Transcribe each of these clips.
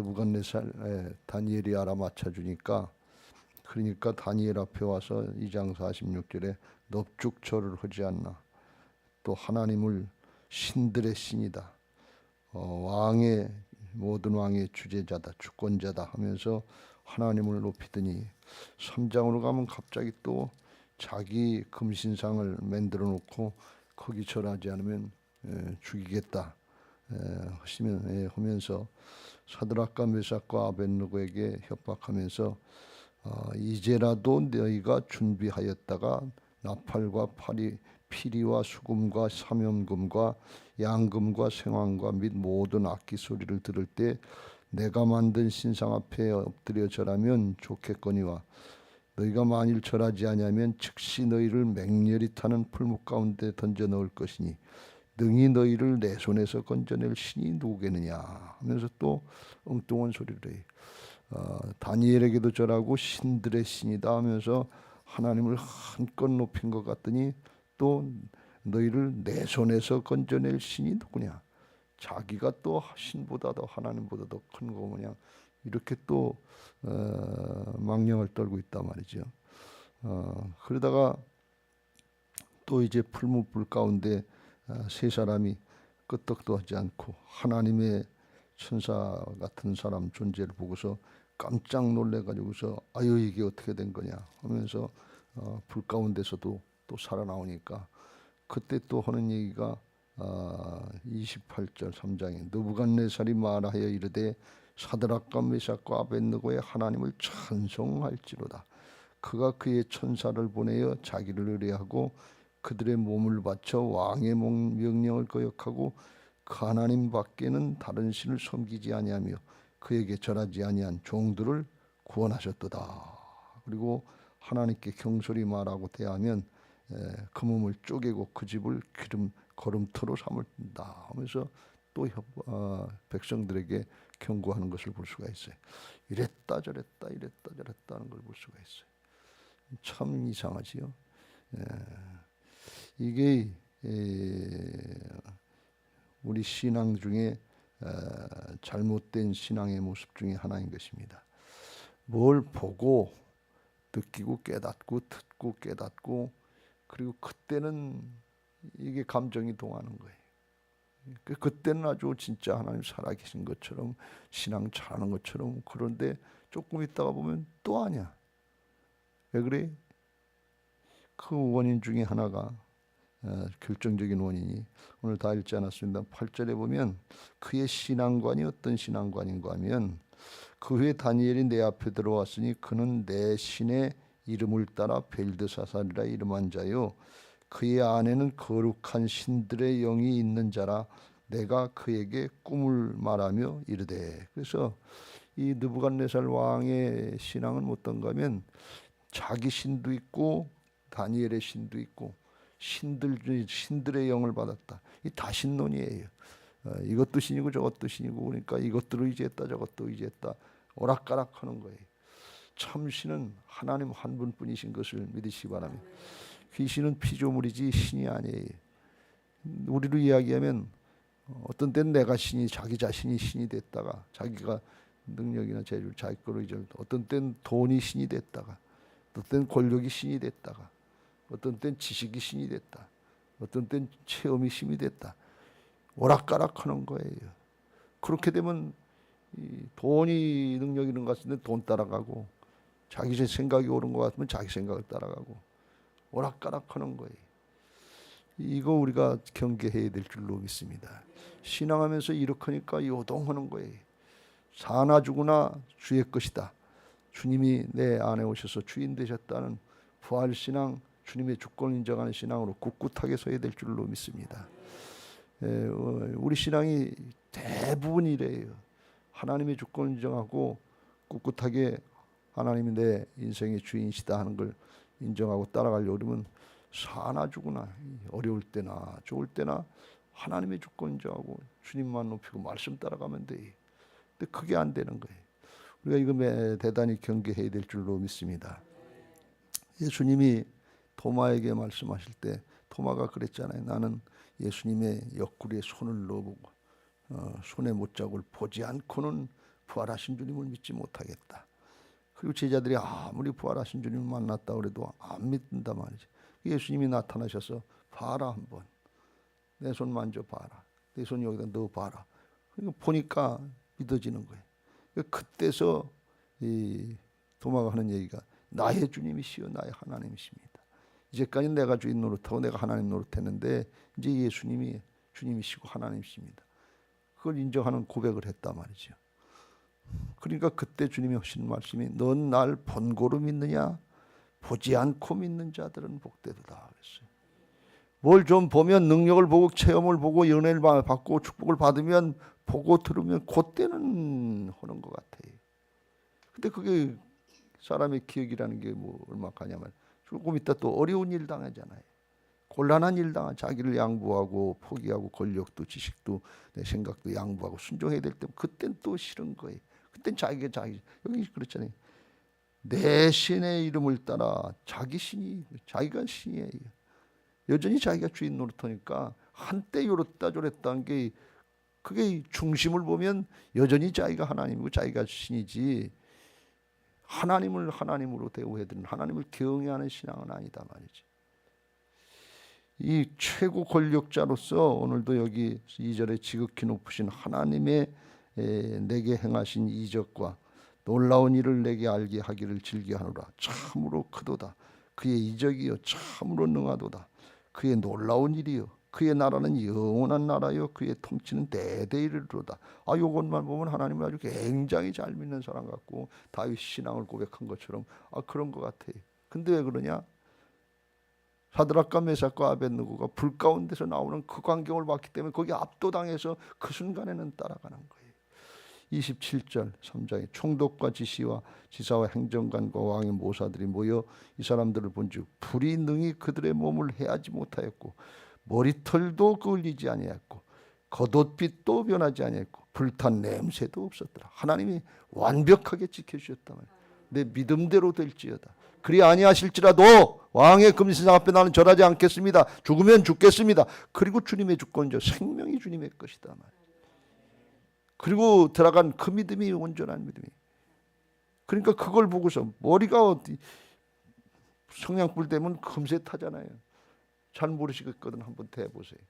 느부갓네살 다니엘이 알아맞혀 주니까, 그러니까 다니엘 앞에 와서 2장 46절에 넙죽절을 하지 않나, 또 하나님을 신들의 신이다, 왕의 모든 왕의 주제자다, 주권자다 하면서 하나님을 높이더니 3장으로 가면 갑자기 또 자기 금신상을 만들어 놓고 거기 절하지 않으면 죽이겠다 하면서 사드락과 메삭과 아벳느고에게 협박하면서 이제라도 너희가 준비하였다가 나팔과 피리와 수금과 사면금과 양금과 생황과 및 모든 악기 소리를 들을 때 내가 만든 신상 앞에 엎드려 절하면 좋겠거니와 너희가 만일 절하지 아니하면 즉시 너희를 맹렬히 타는 풀무 가운데 던져 넣을 것이니 능히 너희를 내 손에서 건져낼 신이 누구겠느냐 하면서 또 엉뚱한 소리를 해. 다니엘에게도 절하고 신들의 신이다 하면서 하나님을 한껏 높인 것 같더니 또 너희를 내 손에서 건져낼 신이 누구냐, 자기가 또 신보다도 하나님보다도 큰 거 뭐냐, 이렇게 또 망령을 떨고 있단 말이죠. 그러다가 또 이제 풀무불 가운데 세 사람이 끄떡도 하지 않고 하나님의 천사 같은 사람 존재를 보고서 깜짝 놀래가지고서 아유 이게 어떻게 된 거냐 하면서 불 가운데서도 또 살아나오니까 그때 또 하는 얘기가 28절 3장에 느부갓네살이 말하여 이르되 사드락과 메삭과 아벳느고의 하나님을 찬송할지로다. 그가 그의 천사를 보내어 자기를 의뢰하고 그들의 몸을 바쳐 왕의 명령을 거역하고 그 하나님 밖에는 다른 신을 섬기지 아니하며 그에게 절하지 아니한 종들을 구원하셨도다. 그리고 하나님께 경솔히 말하고 대하면 그 몸을 쪼개고 그 집을 거름터로 삼을다 하면서 또 백성들에게 경고하는 것을 볼 수가 있어요. 이랬다 저랬다 하는 걸 볼 수가 있어요. 참 이상하지요. 이게 우리 신앙 중에 잘못된 신앙의 모습 중에 하나인 것입니다. 뭘 보고 느끼고 깨닫고 듣고 깨닫고 그리고 그때는 이게 감정이 동하는 거예요. 그때는 아주 진짜 하나님 살아계신 것처럼 신앙 잘하는 것처럼, 그런데 조금 있다가 보면 또 아니야. 왜 그래? 그 원인 중에 하나가 결정적인 원인이 오늘 다 읽지 않았습니다. 8절에 보면 그의 신앙관이 어떤 신앙관인가 하면 그 후에 다니엘이 내 앞에 들어왔으니 그는 내 신의 이름을 따라 벨드사살이라 이름한 자요 그의 안에는 거룩한 신들의 영이 있는 자라 내가 그에게 꿈을 말하며 이르되. 그래서 이 느부갓네살 왕의 신앙은 어떤가 하면 자기 신도 있고 다니엘의 신도 있고 신들의 영을 받았다. 이 다신론이에요. 이것도 신이고 저것도 신이고 그러니까 이것들을 의지했다 저것도 의지했다 오락가락하는 거예요. 참 신은 하나님 한 분뿐이신 것을 믿으시기 바랍니다. 귀신은 피조물이지 신이 아니에요. 우리로 이야기하면 어떤 때는 내가 신이 자기 자신이 신이 됐다가 자기가 능력이나 재주를 자기 거로 이제 어떤 때는 돈이 신이 됐다가 어떤 때는 권력이 신이 됐다가 어떤 때는 지식이 신이 됐다. 어떤 때는 체험이 신이 됐다. 오락가락하는 거예요. 그렇게 되면 이 돈이 능력 있는 것 같은데 돈 따라가고 자기 생각이 옳은 것 같으면 자기 생각을 따라가고 오락가락하는 거예요. 이거 우리가 경계해야 될 줄로 믿습니다. 신앙하면서 이렇게 하니까 요동하는 거예요. 사나 죽으나 주의 것이다. 주님이 내 안에 오셔서 주인 되셨다는 부활신앙, 주님의 주권을 인정하는 신앙으로 꿋꿋하게 서야 될 줄로 믿습니다. 우리 신앙이 대부분 이래요. 하나님의 주권을 인정하고 꿋꿋하게 하나님이 내 인생의 주인이시다 하는 걸 인정하고 따라가려고 그러면 사나 죽으나 어려울 때나 좋을 때나 하나님의 주권 인정하고 주님만 높이고 말씀 따라가면 돼. 근데 그게 안 되는 거예요. 우리가 이거 대단히 경계해야 될 줄로 믿습니다. 예수님이 토마에게 말씀하실 때 토마가 그랬잖아요. 나는 예수님의 옆구리에 손을 넣어보고 손의 못자국을 보지 않고는 부활하신 주님을 믿지 못하겠다. 그리고 제자들이 아무리 부활하신 주님을 만났다 그래도 안 믿는단 말이죠. 예수님이 나타나셔서 봐라, 한번 내 손 만져봐라, 내 손 여기다 넣어봐라. 그러니까 보니까 믿어지는 거예요. 그때서 이 도마가 하는 얘기가 나의 주님이시여 나의 하나님이십니다. 이제까지 내가 주인 노릇하고 내가 하나님 노릇했는데 이제 예수님이 주님이시고 하나님이십니다. 그걸 인정하는 고백을 했단 말이죠. 그러니까 그때 주님이 하신 말씀이 넌 날 본고로 믿느냐 보지 않고 믿는 자들은 복되도다 그랬어요. 뭘 좀 보면 능력을 보고 체험을 보고 은혜를 받고 축복을 받으면 보고 들으면 그때는 하는 것 같아요. 근데 그게 사람의 기억이라는 게 뭐 얼마 가냐면 조금 있다 또 어려운 일 당하잖아요. 곤란한 일 당한 자기를 양보하고 포기하고 권력도 지식도 내 생각도 양보하고 순종해야 될 때 그땐 또 싫은 거예요. 그땐 자기가 여기 그렇잖아요. 내 신의 이름을 따라 자기 신이 자기가 신이에요. 여전히 자기가 주인 노릇하니까 한때 요렇다 저랬다는 게 그게 중심을 보면 여전히 자기가 하나님이고 자기가 신이지 하나님을 하나님으로 대우해야 되는 하나님을 경외하는 신앙은 아니다 말이지. 이 최고 권력자로서 오늘도 여기 2절에 지극히 높으신 하나님의 내게 행하신 이적과 놀라운 일을 내게 알게 하기를 즐겨하노라. 참으로 크도다. 그의 이적이요 참으로 능하도다. 그의 놀라운 일이요 그의 나라는 영원한 나라요 그의 통치는 대대 이르리로다. 요것만 보면 하나님을 아주 굉장히 잘 믿는 사람 같고 다윗 신앙을 고백한 것처럼 그런 것 같아. 근데 왜 그러냐? 사드락과 메삭과 아벳느고가 불 가운데서 나오는 그 광경을 봤기 때문에 거기 압도당해서 그 순간에는 따라가는 거예요. 27절 3장에 총독과 지사와 행정관과 왕의 모사들이 모여 이 사람들을 본즉 불이 능히 그들의 몸을 해하지 못하였고 머리털도 그을리지 아니하였고 겉옷빛도 변하지 아니하였고 불탄 냄새도 없었더라. 하나님이 완벽하게 지켜주셨다 말이야. 내 믿음대로 될지어다. 그리 아니하실지라도 왕의 금신상 앞에 나는 절하지 않겠습니다. 죽으면 죽겠습니다. 그리고 주님의 주권이죠. 생명이 주님의 것이다 말이야. 그리고 들어간 그 믿음이 온전한 믿음이. 그러니까 그걸 보고서 머리가 어디 성냥불 되면 금세 타잖아요. 잘 모르시겠거든 한번 대보세요.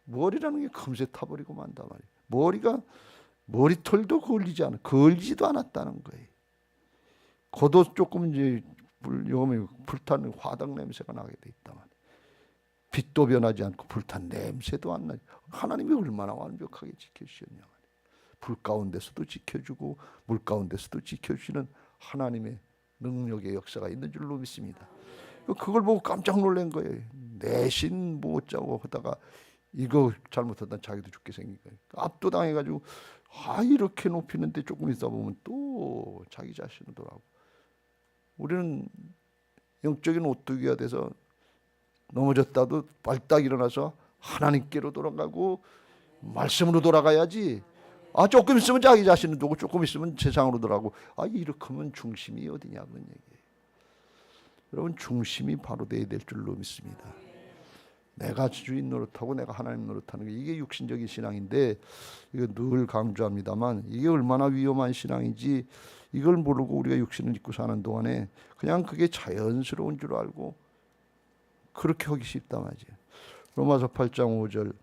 머리라는 게 금세 타버리고 만다 말이에요. 머리가 머리털도 그을리지도 않았다는 거예요. 겉옷 조금 이제 불타는 화덕 냄새가 나게 돼 있다 말이에요. 빛도 변하지 않고 불탄 냄새도 안 나죠. 하나님이 얼마나 완벽하게 지켜주셨냐 말이에요. 불 가운데서도 지켜주고 물 가운데서도 지켜주시는 하나님의 능력의 역사가 있는 줄로 믿습니다. 그걸 보고 깜짝 놀란 거예요. 내신 못 자고 하다가 이거 잘못하다 자기도 죽게 생긴 거예요. 압도당해가지고 이렇게 높이는데 조금 있다 보면 또 자기 자신을 돌아오고. 우리는 영적인 오뚜기가 돼서 넘어졌다도 발딱 일어나서 하나님께로 돌아가고 말씀으로 돌아가야지. 조금 있으면 자기 자신을 두고 조금 있으면 세상으로 돌아가고. 이렇게 하면 중심이 어디냐 그런 얘기예요. 여러분 중심이 바로 돼야 될 줄로 믿습니다. 내가 주인 노릇하고 내가 하나님 노릇하는 게 이게 육신적인 신앙인데 이거 늘 강조합니다만 이게 얼마나 위험한 신앙인지 이걸 모르고 우리가 육신을 입고 사는 동안에 그냥 그게 자연스러운 줄 알고 그렇게 하기 쉽다 말이에요. 로마서 8장 5절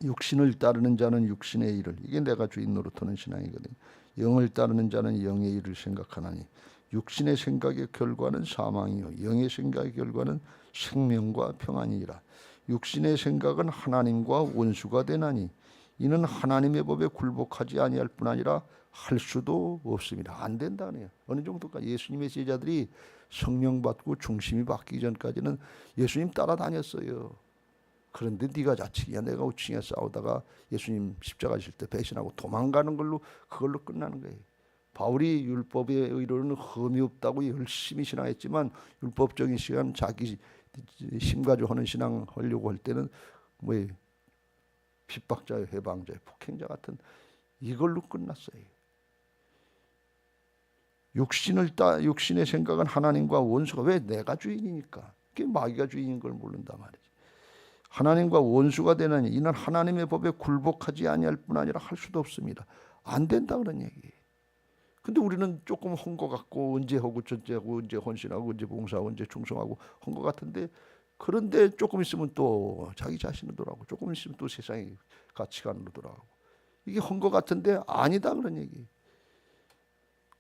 육신을 따르는 자는 육신의 일을 이게 내가 주인 노릇하는 신앙이거든요. 영을 따르는 자는 영의 일을 생각하나니 육신의 생각의 결과는 사망이요 영의 생각의 결과는 생명과 평안이니라. 육신의 생각은 하나님과 원수가 되나니 이는 하나님의 법에 굴복하지 아니할 뿐 아니라 할 수도 없습니다. 안 된다네요. 어느 정도까지 예수님의 제자들이 성령 받고 중심이 바뀌기 전까지는 예수님 따라다녔어요. 그런데 네가 좌측이야 내가 우측이야 싸우다가 예수님 십자가 지실 때 배신하고 도망가는 걸로 그걸로 끝나는 거예요. 바울이 율법의 의로는 흠이 없다고 열심히 신앙했지만 율법적인 시간 자기 힘가지고 하는 신앙 하려고 할 때는 뭐 핍박자요 해방자요 폭행자 같은 이걸로 끝났어요. 육신의 생각은 하나님과 원수가 왜 내가 주인이니까 그게 마귀가 주인인 걸 모른단 말이지. 하나님과 원수가 되나니 이는 하나님의 법에 굴복하지 아니할 뿐 아니라 할 수도 없습니다. 안 된다 그런 얘기. 근데 우리는 조금 한 것 같고 언제 하고 전제 하고 언제 헌신하고 언제 봉사하고 언제 충성하고 한 것 같은데 그런데 조금 있으면 또 자기 자신으로 돌아가고 조금 있으면 또 세상의 가치관으로 돌아가고 이게 한 것 같은데 아니다 그런 얘기.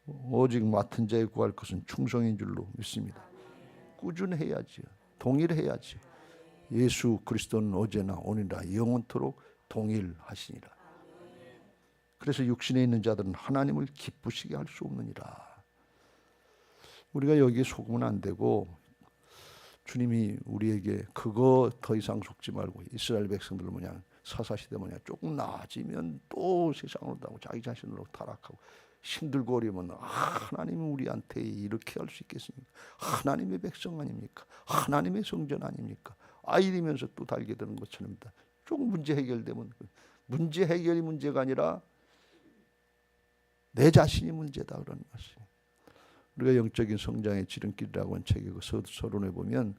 오직 맡은 자에 구할 것은 충성인 줄로 믿습니다. 꾸준해야지. 동일해야지. 예수 그리스도는 어제나 오늘이나 영원토록 동일하시니라. 그래서 육신에 있는 자들은 하나님을 기쁘시게 할 수 없느니라. 우리가 여기에 속으면 안 되고 주님이 우리에게 그거 더 이상 속지 말고 이스라엘 백성들 뭐냐 사사시대 뭐냐 조금 나아지면 또 세상으로 가고 자기 자신으로 타락하고 힘들고 어려우면 하나님은 우리한테 이렇게 할 수 있겠습니까? 하나님의 백성 아닙니까? 하나님의 성전 아닙니까? 아이리면서 또 달게 되는 것처럼입니다. 조금 문제 해결되면 문제 해결이 문제가 아니라 내 자신이 문제다 그런 말씀이에요. 우리가 영적인 성장의 지름길이라고 하는 책의 그 서론에 보면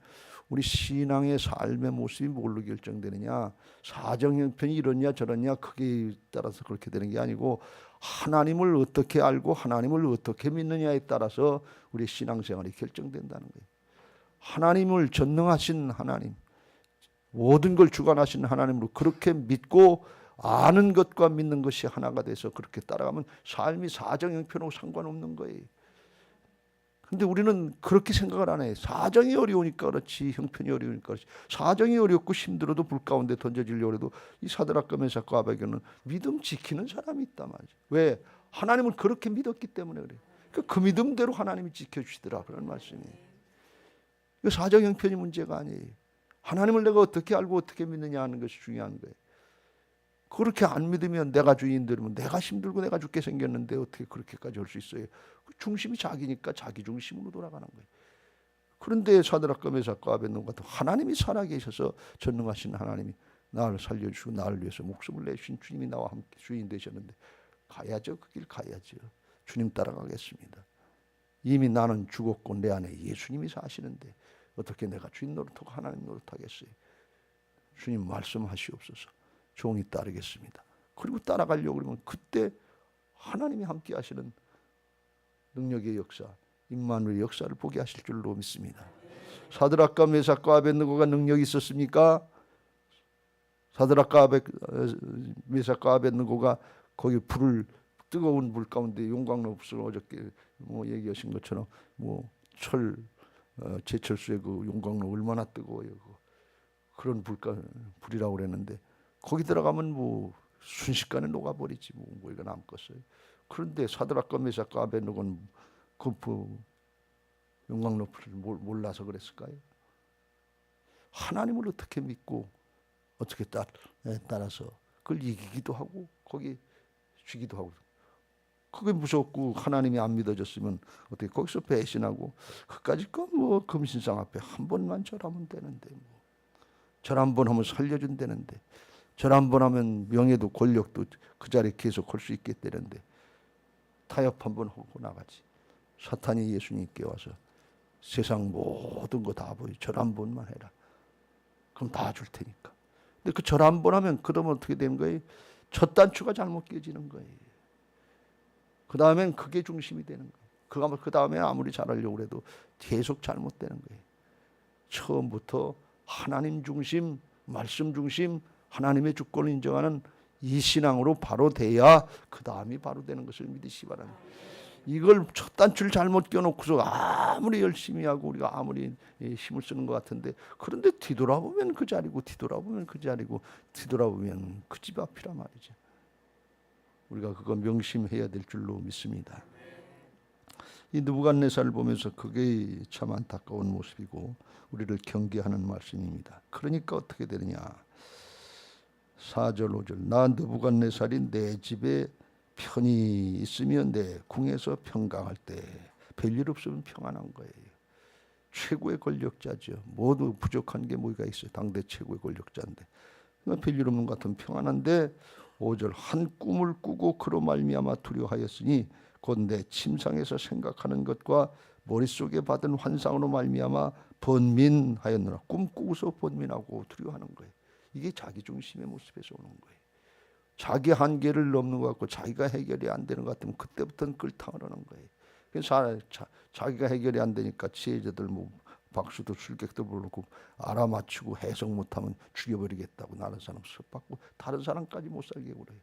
우리 신앙의 삶의 모습이 뭘로 결정되느냐 사정 형편이 이러냐 저러냐 그게 따라서 그렇게 되는 게 아니고 하나님을 어떻게 알고 하나님을 어떻게 믿느냐에 따라서 우리 신앙생활이 결정된다는 거예요. 하나님을 전능하신 하나님 모든 걸 주관하신 하나님으로 그렇게 믿고 아는 것과 믿는 것이 하나가 돼서 그렇게 따라가면 삶이 사정 형편하고 상관없는 거예요. 근데 우리는 그렇게 생각을 안 해요. 사정이 어려우니까 그렇지 형편이 어려우니까 그렇지 사정이 어렵고 힘들어도 불 가운데 던져지려고 해도 이 사드락과 메삭과 아벨게는 믿음 지키는 사람이 있단 말이죠. 왜? 하나님을 그렇게 믿었기 때문에 그래요. 그 믿음대로 하나님이 지켜주시더라 그런 말씀이에요. 이거 사정 형편이 문제가 아니에요. 하나님을 내가 어떻게 알고 어떻게 믿느냐 하는 것이 중요한 거예요. 그렇게 안 믿으면 내가 주인 되면 내가 힘들고 내가 죽게 생겼는데 어떻게 그렇게까지 할 수 있어요? 중심이 자기니까 자기 중심으로 돌아가는 거예요. 그런데 사드락과 메삭과 아벳네고가 하나님이 살아계셔서 전능하신 하나님이 나를 살려주시고 나를 위해서 목숨을 내신 주님이 나와 함께 주인 되셨는데 가야죠. 그 길 가야죠. 주님 따라가겠습니다. 이미 나는 죽었고 내 안에 예수님이 사시는데 어떻게 내가 주인 노릇하고 하나님 노릇하겠어요? 주님 말씀하시옵소서. 종이 따르겠습니다. 그리고 따라가려고 그러면 그때 하나님이 함께 하시는 능력의 역사, 임마누엘의 역사를 보게 하실 줄로 믿습니다. 사드락과 메삭과 아벳네고가 능력이 있었습니까? 사드락과 메삭과 아벳네고가 거기 불을 뜨거운 불 가운데 용광로불을 어저께 얘기하신 것처럼 제철수의 그 용광로 얼마나 뜨거워요. 그런 불이라고 그랬는데 거기 들어가면 순식간에 녹아버리지 뭐가 남겠어요. 그런데 사드락과 메삭과 아벳네고는 그 용광로 불을 몰라서 그랬을까요? 하나님을 어떻게 믿고 어떻게 따라서 그걸 이기기도 하고 거기 죽이기도 하고 그게 무섭고 하나님이 안 믿어졌으면 어떻게 거기서 배신하고 그까짓 거 금신상 앞에 한 번만 절하면 되는데 절 한 번 하면 살려준다는데 절 한 번 하면 명예도 권력도 그 자리에 계속 할 수 있게 되는데 타협 한 번 하고 나가지. 사탄이 예수님께 와서 세상 모든 거 다 보여 절 한 번만 해라. 그럼 다 줄 테니까. 근데 그 절 한 번 하면 그러면 어떻게 되는 거예요? 첫 단추가 잘못 깨지는 거예요. 그 다음엔 그게 중심이 되는 거예요. 그 다음에 아무리 잘하려고 해도 계속 잘못되는 거예요. 처음부터 하나님 중심, 말씀 중심, 하나님의 주권을 인정하는 이 신앙으로 바로 돼야 그 다음이 바로 되는 것을 믿으시기 바랍니다. 이걸 첫 단추를 잘못 껴놓고서 아무리 열심히 하고 우리가 아무리 힘을 쓰는 것 같은데 그런데 뒤돌아보면 그 자리고 뒤돌아보면 그 자리고 뒤돌아보면 그 집 앞이라 말이죠. 우리가 그거 명심해야 될 줄로 믿습니다. 이 느부갓네살을 보면서 그게 참 안타까운 모습이고 우리를 경계하는 말씀입니다. 그러니까 어떻게 되느냐. 4절 5절 나 느부갓네살이 내 집에 편히 있으면 내 궁에서 평강할 때 별일 없으면 평안한 거예요. 최고의 권력자죠. 모두 부족한 게 뭐가 있어요. 당대 최고의 권력자인데 별일 없는 것 같으면 평안한데 5절 한 꿈을 꾸고 그로 말미암아 두려워하였으니 곧 내 침상에서 생각하는 것과 머릿속에 받은 환상으로 말미암아 번민하였느라. 꿈 꾸고서 번민하고 두려워하는 거예요. 이게 자기중심의 모습에서 오는 거예요. 자기 한계를 넘는 것 같고 자기가 해결이 안 되는 것 같으면 그때부터는 끌탕을 하는 거예요. 그래서 자기가 해결이 안 되니까 지혜자들 뭐 박수도 술객도 부르고 알아맞히고 해석 못하면 죽여버리겠다고 다른 사람 섭받고 다른 사람까지 못 살게 굴어요.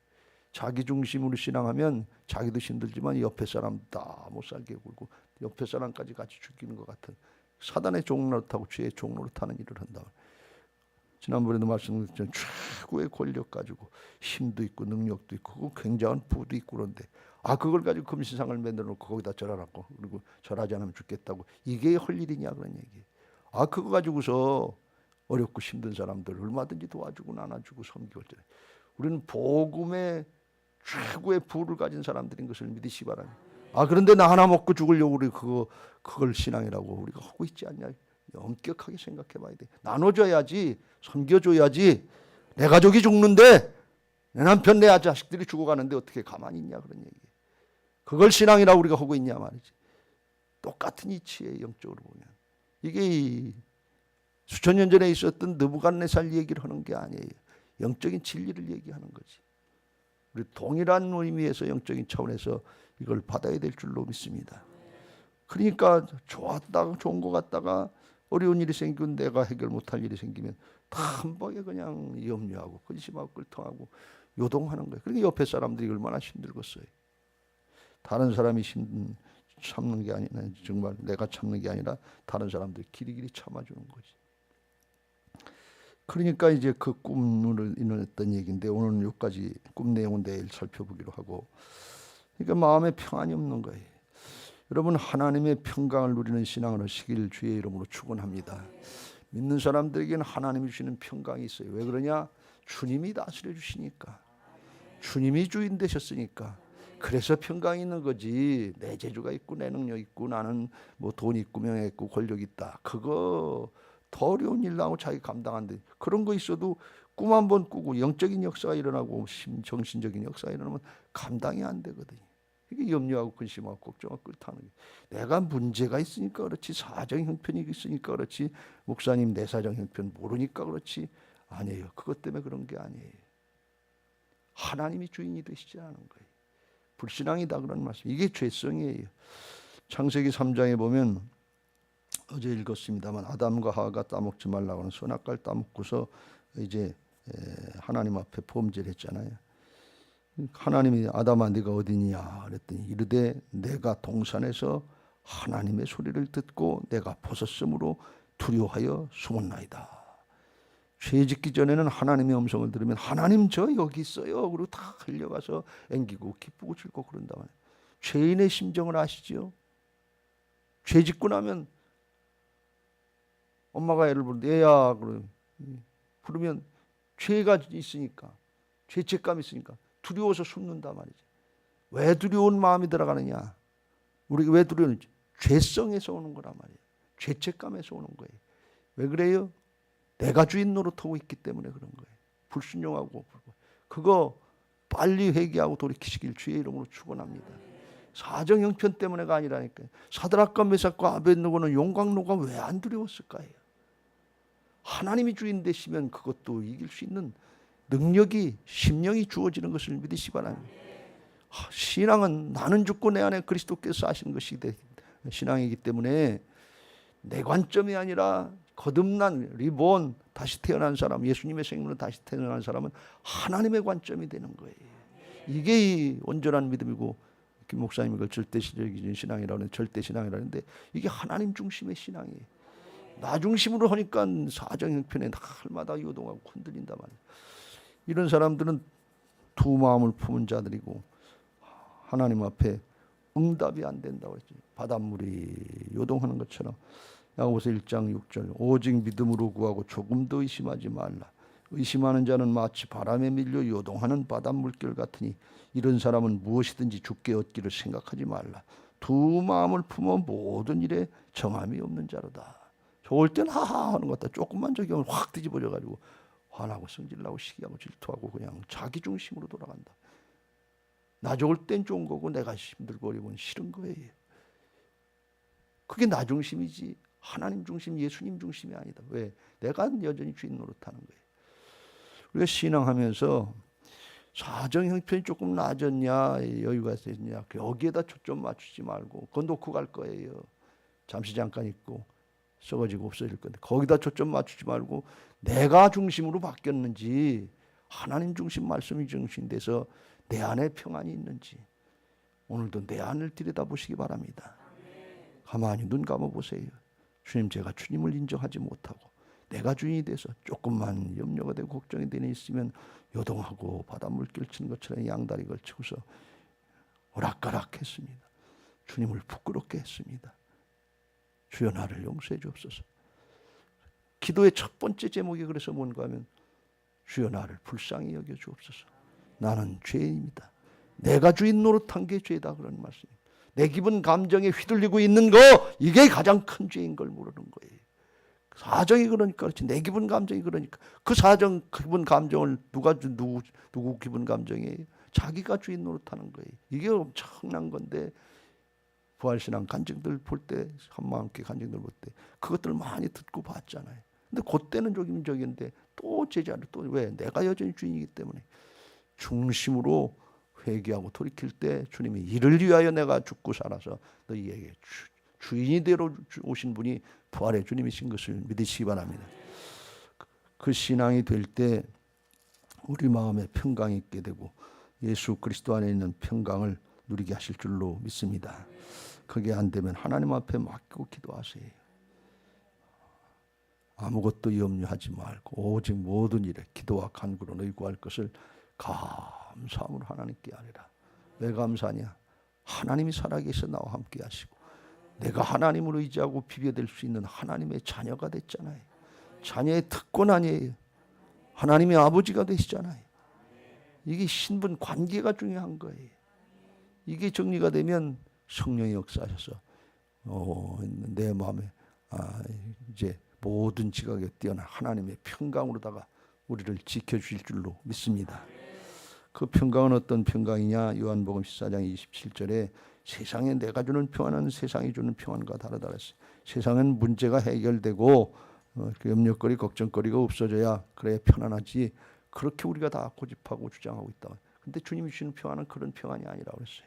자기 중심으로 신앙하면 자기도 힘들지만 옆에 사람 다 못 살게 굴고 옆에 사람까지 같이 죽이는 것 같은 사단의 종노릇하고 죄의 종노릇하는 일을 한다. 지난번에도 말씀드렸지만 최고의 권력 가지고 힘도 있고 능력도 있고 굉장한 부도 있고 그런데 그걸 가지고 금신상을 만들어 놓고 거기다 절하라고 그리고 절하지 않으면 죽겠다고 이게 할 일이냐 그런 얘기. 그거 가지고서 어렵고 힘든 사람들 얼마든지 도와주고 나눠주고 섬기고 있잖아요. 우리는 복음의 최고의 부를 가진 사람들인 것을 믿으시 바랍니다. 그런데 나 하나 먹고 죽으려고 우리 그걸 신앙이라고 우리가 하고 있지 않냐? 엄격하게 생각해 봐야 돼. 나눠줘야지, 섬겨줘야지. 내 가족이 죽는데 내 남편 내 자식들이 죽어가는데 어떻게 가만히 있냐 그런 얘기. 그걸 신앙이라고 우리가 하고 있냐 말이지. 똑같은 이치에 영적으로 보면 이게 수천 년 전에 있었던 느부갓네살 얘기를 하는 게 아니에요. 영적인 진리를 얘기하는 거지. 우리 동일한 의미에서 영적인 차원에서 이걸 받아야 될 줄로 믿습니다. 그러니까 좋았다가 좋은 것 같다가 어려운 일이 생기고 내가 해결 못할 일이 생기면 다 한 번에 그냥 염려하고 근심하고 끌통하고 요동하는 거예요. 그러니까 옆에 사람들이 얼마나 힘들겠어요. 다른 사람이 참는 게 아니라 정말 내가 참는 게 아니라 다른 사람들이 길이길이 참아주는 거지. 그러니까 이제 그 꿈을 인했던 얘기인데 오늘은 여기까지 꿈 내용은 내일 살펴보기로 하고 그러니까 마음에 평안이 없는 거예요. 여러분 하나님의 평강을 누리는 신앙을 하시길 주의 이름으로 축원합니다. 믿는 사람들에게는 하나님이 주시는 평강이 있어요. 왜 그러냐? 주님이 다스려 주시니까. 주님이 주인 되셨으니까. 그래서 평강이 있는 거지. 내 재주가 있고 내 능력 있고 나는 뭐 돈 있고 명예 있고 권력 있다. 그거 더 어려운 일 나오고 자기 감당한데 그런 거 있어도 꿈 한 번 꾸고 영적인 역사가 일어나고 정신적인 역사가 일어나면 감당이 안 되거든요. 이게 염려하고 근심하고 걱정하고 끌타는 게 내가 문제가 있으니까 그렇지 사정 형편이 있으니까 그렇지 목사님 내 사정 형편 모르니까 그렇지 아니에요. 그것 때문에 그런 게 아니에요. 하나님이 주인이 되시지 않은 거예요. 불신앙이다 그런 말씀. 이게 죄성이에요. 창세기 3장에 보면 어제 읽었습니다만 아담과 하와가 따먹지 말라고 하는 선악과를 따먹고서 이제 하나님 앞에 범죄를 했잖아요. 하나님이 아담아 네가 어디냐 그랬더니 이르되 내가 동산에서 하나님의 소리를 듣고 내가 벗었으므로 두려워하여 숨었나이다. 죄 짓기 전에는 하나님의 음성을 들으면 하나님 저 여기 있어요. 그리고 다 흘려가서 앵기고 기쁘고 즐겁고 그런다 말이에요. 죄인의 심정을 아시죠? 죄 짓고 나면 엄마가 애를 부르는데 얘야 부르면 죄가 있으니까 죄책감이 있으니까 두려워서 숨는단 말이지. 왜 두려운 마음이 들어가느냐? 우리가 왜 두려운지 죄성에서 오는 거란 말이에요. 죄책감에서 오는 거예요. 왜 그래요? 내가 주인 노릇하고 있기 때문에 그런 거예요. 불순종하고 그거 빨리 회개하고 돌이키시길 주의 이름으로 축원합니다. 사정 형편 때문에가 아니라니까요. 사드락과 메삭과 아벳느고는 용광로가 왜 안 두려웠을까요? 하나님이 주인 되시면 그것도 이길 수 있는 능력이 심령이 주어지는 것을 믿으시 바랍니다. 신앙은 나는 죽고 내 안에 그리스도께서 하시는 것이 신앙이기 때문에 내 관점이 아니라 거듭난 리본 다시 태어난 사람 예수님의 생명으로 다시 태어난 사람은 하나님의 관점이 되는 거예요. 이게 온전한 믿음이고 김 목사님이 그걸 절대적인 신앙이라는 절대신앙이라는데 이게 하나님 중심의 신앙이에요. 나 중심으로 하니까 사정 형편에 날마다 요동하고 흔들린단 말이에요. 이런 사람들은 두 마음을 품은 자들이고 하나님 앞에 응답이 안 된다고 했죠. 바닷물이 요동하는 것처럼 야고보서 1장 6절 오직 믿음으로 구하고 조금도 의심하지 말라. 의심하는 자는 마치 바람에 밀려 요동하는 바닷물결 같으니 이런 사람은 무엇이든지 죽게 얻기를 생각하지 말라. 두 마음을 품어 모든 일에 정함이 없는 자로다. 좋을 땐 하하 하는 것 같다. 조금만 저기 하면 확 뒤집어져가지고 화나고 성질나고 시기하고 질투하고 그냥 자기 중심으로 돌아간다. 나 좋을 땐 좋은 거고 내가 힘들고 어려우면 싫은 거예요. 그게 나 중심이지 하나님 중심 예수님 중심이 아니다. 왜? 내가 여전히 주인 노릇하는 거예요. 우리가 신앙하면서 사정 형편이 조금 나아졌냐, 여유가 있냐, 여기에다 초점 맞추지 말고 그건 놓고 갈 거예요. 잠시 잠깐 있고 썩어지고 없어질 건데 거기다 초점 맞추지 말고 내가 중심으로 바뀌었는지, 하나님 중심, 말씀이 중심돼서 내 안에 평안이 있는지 오늘도 내 안을 들여다보시기 바랍니다. 가만히 눈 감아보세요. 주님, 제가 주님을 인정하지 못하고 내가 주인이 돼서 조금만 염려가 되고 걱정이 되는 있으면 요동하고 바닷물 길치는 것처럼 양다리 걸치고서 오락가락했습니다. 주님을 부끄럽게 했습니다. 주여 나를 용서해 주옵소서. 기도의 첫 번째 제목이 그래서 뭔가 하면 주여 나를 불쌍히 여겨 주옵소서. 나는 죄인입니다. 내가 주인 노릇한 게 죄다, 그런 말씀입니다. 내 기분 감정에 휘둘리고 있는 거, 이게 가장 큰 죄인 걸 모르는 거예요. 사정이 그러니까 그렇지, 내 기분 감정이 그러니까. 그 사정, 기분 감정을 누구 기분 감정이에요? 자기가 주인 노릇하는 거예요. 이게 엄청난 건데 부활신앙 간증들 볼 때, 한마음께 간증들 볼 때 그것들 많이 듣고 봤잖아요. 근데 그때는 적인데 또 제자를 또 왜? 내가 여전히 주인이기 때문에. 중심으로 회개하고 돌이킬 때 주님이 이를 위하여 내가 죽고 살아서 너희에게 주인이 되러 오신 분이 부활의 주님이신 것을 믿으시기 바랍니다. 그 신앙이 될 때 우리 마음에 평강이 있게 되고 예수 그리스도 안에 있는 평강을 누리게 하실 줄로 믿습니다. 그게 안 되면 하나님 앞에 맡기고 기도하세요. 아무것도 염려하지 말고 오직 모든 일에 기도와 간구로 너희 구할 것을 감사함으로 하나님께 아뢰라. 왜 감사하냐? 하나님이 살아계셔 나와 함께 하시고 내가 하나님을 의지하고 비벼댈 수 있는 하나님의 자녀가 됐잖아요. 자녀의 특권 아니에요. 하나님의 아버지가 되시잖아요. 이게 신분 관계가 중요한 거예요. 이게 정리가 되면 성령이 역사하셔서 내 마음에 이제 모든 지각에 뛰어난 하나님의 평강으로다가 우리를 지켜주실 줄로 믿습니다. 그 평강은 어떤 평강이냐? 요한복음 14장 27절에 세상에 내가 주는 평안은 세상이 주는 평안과 다르다 그랬어요. 세상은 문제가 해결되고 염려거리 걱정거리가 없어져야 그래야 편안하지, 그렇게 우리가 다 고집하고 주장하고 있다. 근데 주님이 주시는 평안은 그런 평안이 아니라고 그랬어요.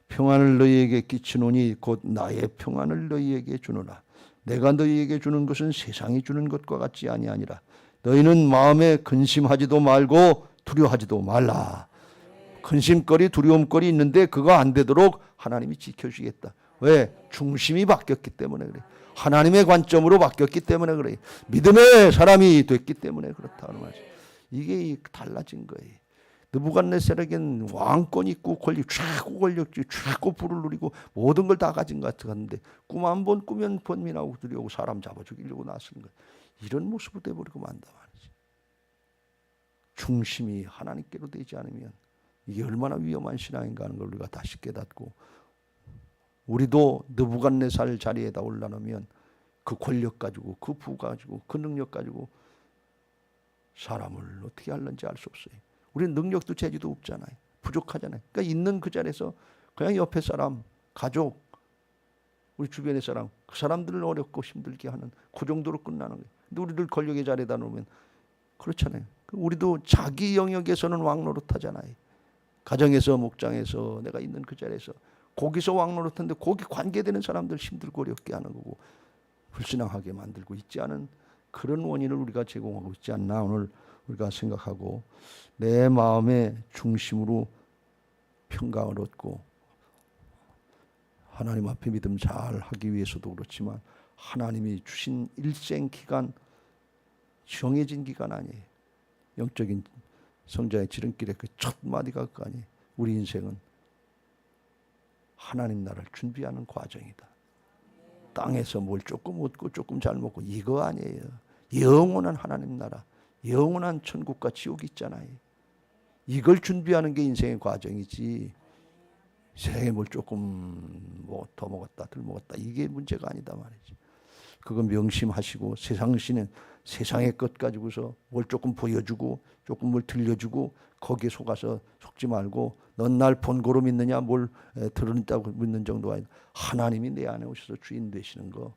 평안을 너희에게 끼치노니 곧 나의 평안을 너희에게 주노라. 내가 너희에게 주는 것은 세상이 주는 것과 같지 아니하니라. 너희는 마음에 근심하지도 말고 두려워하지도 말라. 근심거리 두려움거리 있는데 그거 안 되도록 하나님이 지켜주시겠다. 왜? 중심이 바뀌었기 때문에 그래. 하나님의 관점으로 바뀌었기 때문에 그래. 믿음의 사람이 됐기 때문에 그렇다는 말이죠. 이게 달라진 거예요. 느부갓네살에겐 왕권 있고 권력, 최고 권력지, 최고 부를 누리고 모든 걸 다 가진 것 같았는데 꿈 한 번 꾸면 번민하고 두려워 사람 잡아 죽이려고 나서는 거예요. 이런 모습으로 돼버리고 만다 말이지. 중심이 하나님께로 되지 않으면 이게 얼마나 위험한 신앙인가 하는 걸 우리가 다시 깨닫고, 우리도 느부갓네살 자리에다 올라놓으면 그 권력 가지고 그 부 가지고 그 능력 가지고 사람을 어떻게 할는지 알 수 없어요. 우리는 능력도 재주도 없잖아요. 부족하잖아요. 그러니까 있는 그 자리에서 그냥 옆에 사람, 가족, 우리 주변의 사람, 그 사람들을 어렵고 힘들게 하는 그 정도로 끝나는 거예요. 근데 우리들 권력의 자리에다 놓으면 그렇잖아요. 우리도 자기 영역에서는 왕노릇하잖아요. 가정에서, 목장에서, 내가 있는 그 자리에서 거기서 왕노릇하는데 거기 관계되는 사람들 힘들고 어렵게 하는 거고 불신앙하게 만들고 있지 않은 그런 원인을 우리가 제공하고 있지 않나 오늘 우리가 생각하고, 내 마음의 중심으로 평강을 얻고 하나님 앞에 믿음 잘 하기 위해서도 그렇지만 하나님이 주신 일생 기간, 정해진 기간 아니에요. 영적인 성장의 지름길의 그 첫 마디가 그거 아니에요. 우리 인생은 하나님 나라를 준비하는 과정이다. 땅에서 뭘 조금 얻고 조금 잘 먹고 이거 아니에요. 영원한 하나님 나라, 영원한 천국과 지옥이 있잖아요. 이걸 준비하는 게 인생의 과정이지, 세상에 뭘 조금 뭐 더 먹었다 덜 먹었다 이게 문제가 아니다 말이지. 그건 명심하시고, 세상신은 세상의 것 가지고서 뭘 조금 보여주고 조금 뭘 들려주고 거기에 속아서 속지 말고, 넌 날 본고로 믿느냐 뭘 들었다고 믿는 정도가 아니라 하나님이 내 안에 오셔서 주인 되시는 거,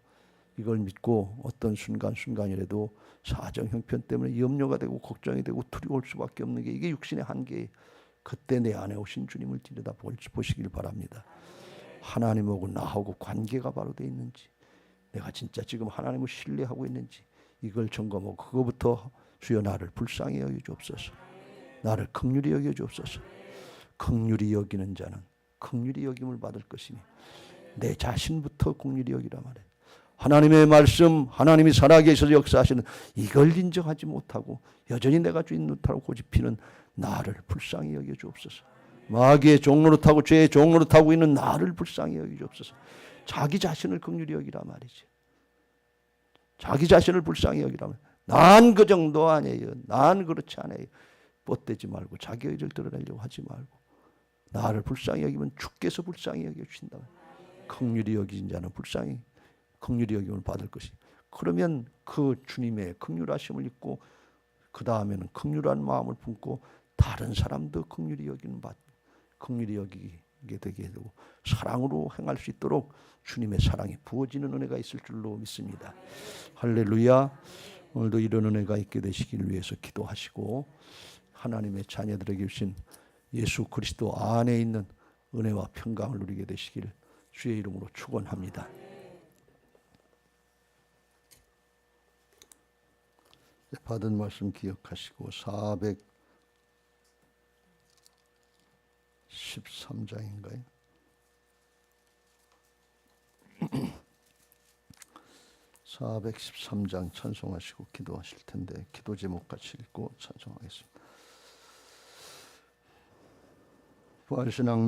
이걸 믿고 어떤 순간순간이라도 사정 형편 때문에 염려가 되고 걱정이 되고 두려울 수밖에 없는 게 이게 육신의 한계예요. 그때 내 안에 오신 주님을 들여다 보시길 바랍니다. 하나님하고 나하고 관계가 바로 돼 있는지, 내가 진짜 지금 하나님을 신뢰하고 있는지 이걸 점검하고 그거부터 주여 나를 불쌍히 여겨주옵소서. 나를 긍휼히 여겨주옵소서. 긍휼히 여기는 자는 긍휼히 여김을 받을 것이니 내 자신부터 긍휼히 여기라 말해. 하나님의 말씀, 하나님이 살아계셔서 역사하시는 이걸 인정하지 못하고 여전히 내가 주인 노릇하고 고집피는 나를 불쌍히 여겨주옵소서. 마귀의 종노릇하고 죄의 종노릇하고 있는 나를 불쌍히 여겨주옵소서. 자기 자신을 긍휼히 여기라 말이지. 자기 자신을 불쌍히 여기라 말이지. 난 그 정도 아니에요. 난 그렇지 않아요. 뻗대지 말고 자기 의를 드러내려고 하지 말고 나를 불쌍히 여기면 주께서 불쌍히 여겨주신다. 긍휼히 여긴 자는 불쌍히 긍휼히 여김을 받을 것이. 그러면 그 주님의 긍휼하심을 입고 그 다음에는 긍휼한 마음을 품고 다른 사람도 긍휼히 여기는 받, 긍휼히 여기게 되게 되고 사랑으로 행할 수 있도록 주님의 사랑이 부어지는 은혜가 있을 줄로 믿습니다. 할렐루야. 오늘도 이런 은혜가 있게 되시길 위해서 기도하시고 하나님의 자녀들에게 주신 예수 그리스도 안에 있는 은혜와 평강을 누리게 되시길 주의 이름으로 축원합니다. 받은 말씀 기억하시고 413장인가요? 413장 찬송하시고 기도하실 텐데 기도 제목 같이 읽고 찬송하겠습니다. 부활신앙